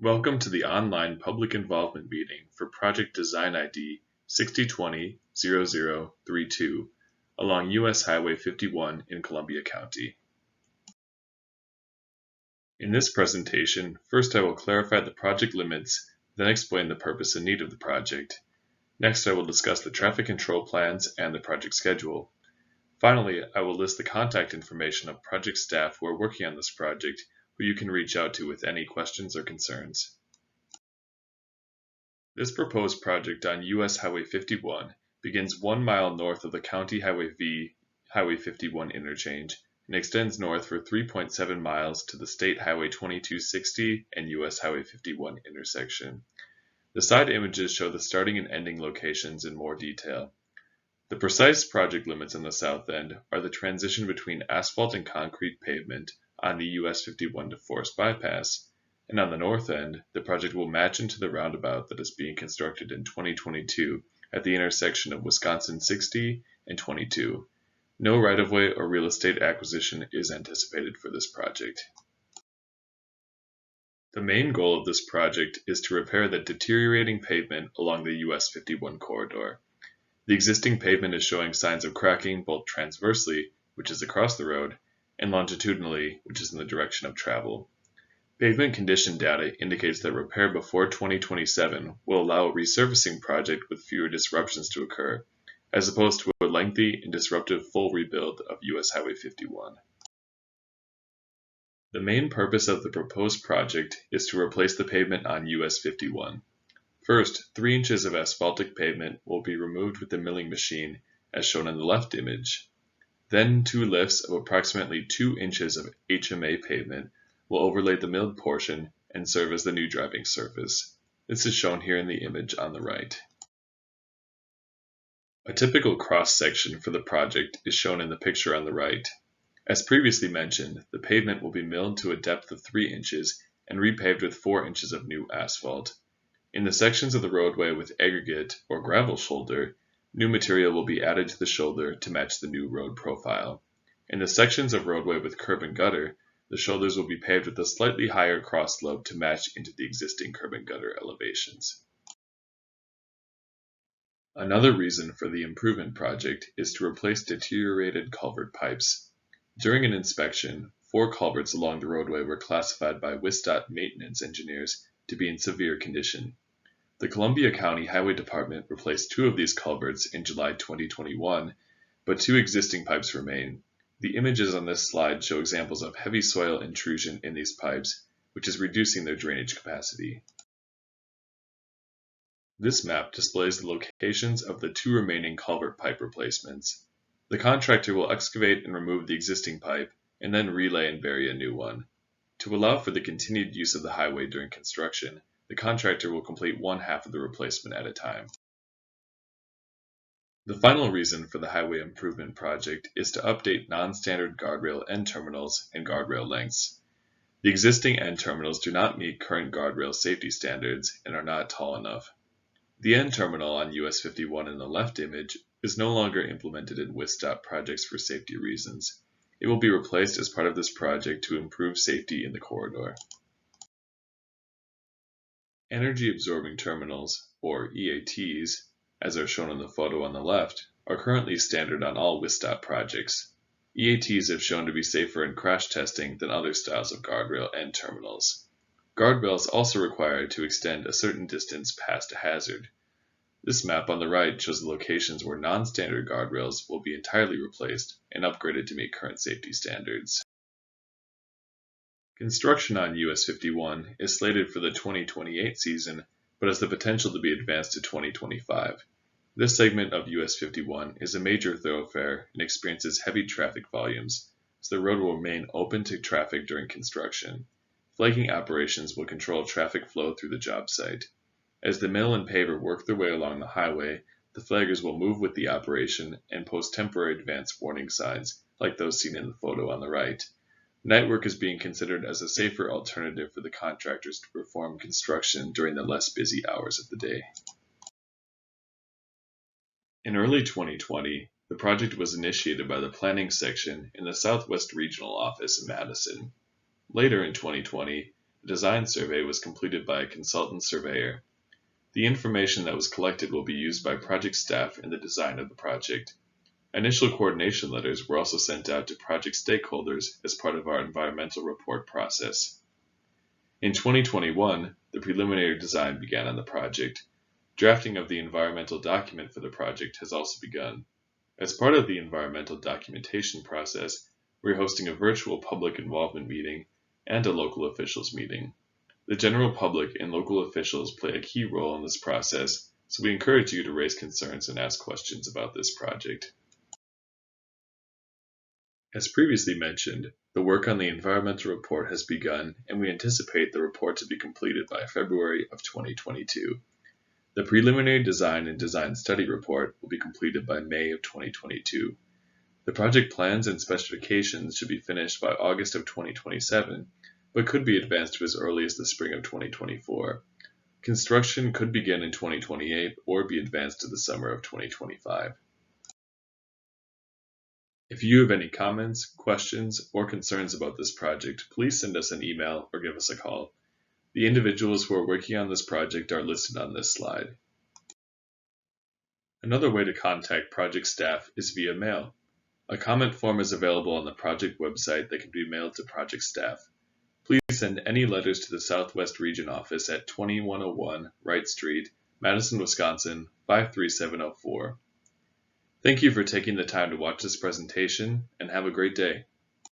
Welcome to the online public involvement meeting for Project Design ID 6020-0032 along U.S. Highway 51 in Columbia County. In this presentation, first I will clarify the project limits, then explain the purpose and need of the project. Next, I will discuss the traffic control plans and the project schedule. Finally, I will list the contact information of project staff who are working on this project, who you can reach out to with any questions or concerns. This proposed project on U.S. Highway 51 begins 1 mile north of the County Highway V Highway 51 interchange and extends north for 3.7 miles to the State Highway 2260 and U.S. Highway 51 intersection. The side images show the starting and ending locations in more detail. The precise project limits on the south end are the transition between asphalt and concrete pavement on the US 51 to Forest Bypass, and on the north end, the project will match into the roundabout that is being constructed in 2022 at the intersection of Wisconsin 60 and 22. No right-of-way or real estate acquisition is anticipated for this project. The main goal of this project is to repair the deteriorating pavement along the US 51 corridor. The existing pavement is showing signs of cracking both transversely, which is across the road, and longitudinally, which is in the direction of travel. Pavement condition data indicates that repair before 2027 will allow a resurfacing project with fewer disruptions to occur, as opposed to a lengthy and disruptive full rebuild of US Highway 51. The main purpose of the proposed project is to replace the pavement on US 51. First, 3 inches of asphaltic pavement will be removed with the milling machine, as shown in the left image. Then 2 lifts of approximately 2 inches of HMA pavement will overlay the milled portion and serve as the new driving surface. This is shown here in the image on the right. A typical cross-section for the project is shown in the picture on the right. As previously mentioned, the pavement will be milled to a depth of 3 inches and repaved with 4 inches of new asphalt. In the sections of the roadway with aggregate or gravel shoulder, new material will be added to the shoulder to match the new road profile. In the sections of roadway with curb and gutter, the shoulders will be paved with a slightly higher cross slope to match into the existing curb and gutter elevations. Another reason for the improvement project is to replace deteriorated culvert pipes. During an inspection, 4 culverts along the roadway were classified by WSDOT maintenance engineers to be in severe condition. The Columbia County Highway Department replaced 2 of these culverts in July 2021, but 2 existing pipes remain. The images on this slide show examples of heavy soil intrusion in these pipes, which is reducing their drainage capacity. This map displays the locations of the 2 remaining culvert pipe replacements. The contractor will excavate and remove the existing pipe, and then relay and bury a new one. To allow for the continued use of the highway during construction, the contractor will complete 1/2 of the replacement at a time. The final reason for the highway improvement project is to update non-standard guardrail end terminals and guardrail lengths. The existing end terminals do not meet current guardrail safety standards and are not tall enough. The end terminal on US 51 in the left image is no longer implemented in WSDOT projects for safety reasons. It will be replaced as part of this project to improve safety in the corridor. Energy absorbing terminals, or EATs, as are shown in the photo on the left, are currently standard on all WSDOT projects. EATs have shown to be safer in crash testing than other styles of guardrail end terminals. Guardrails also require to extend a certain distance past a hazard. This map on the right shows the locations where non-standard guardrails will be entirely replaced and upgraded to meet current safety standards. Construction on US 51 is slated for the 2028 season, but has the potential to be advanced to 2025. This segment of US 51 is a major thoroughfare and experiences heavy traffic volumes, so the road will remain open to traffic during construction. Flagging operations will control traffic flow through the job site. As the mill and paver work their way along the highway, the flaggers will move with the operation and post temporary advance warning signs, like those seen in the photo on the right. Night work is being considered as a safer alternative for the contractors to perform construction during the less busy hours of the day. In early 2020, the project was initiated by the planning section in the Southwest Regional Office in Madison. Later in 2020, The design survey was completed by a consultant surveyor. The information that was collected will be used by project staff in the design of the project. Initial coordination letters were also sent out to project stakeholders as part of our environmental report process. In 2021, the preliminary design began on the project. Drafting of the environmental document for the project has also begun. As part of the environmental documentation process, we're hosting a virtual public involvement meeting and a local officials meeting. The general public and local officials play a key role in this process, so we encourage you to raise concerns and ask questions about this project. As previously mentioned, the work on the environmental report has begun, and we anticipate the report to be completed by February of 2022. The preliminary design and design study report will be completed by May of 2022. The project plans and specifications should be finished by August of 2027, but could be advanced to as early as the spring of 2024. Construction could begin in 2028 or be advanced to the summer of 2025. If you have any comments, questions, or concerns about this project, please send us an email or give us a call. The individuals who are working on this project are listed on this slide. Another way to contact project staff is via mail. A comment form is available on the project website that can be mailed to project staff. Please send any letters to the Southwest Region Office at 2101 Wright Street, Madison, Wisconsin 53704. Thank you for taking the time to watch this presentation, and have a great day.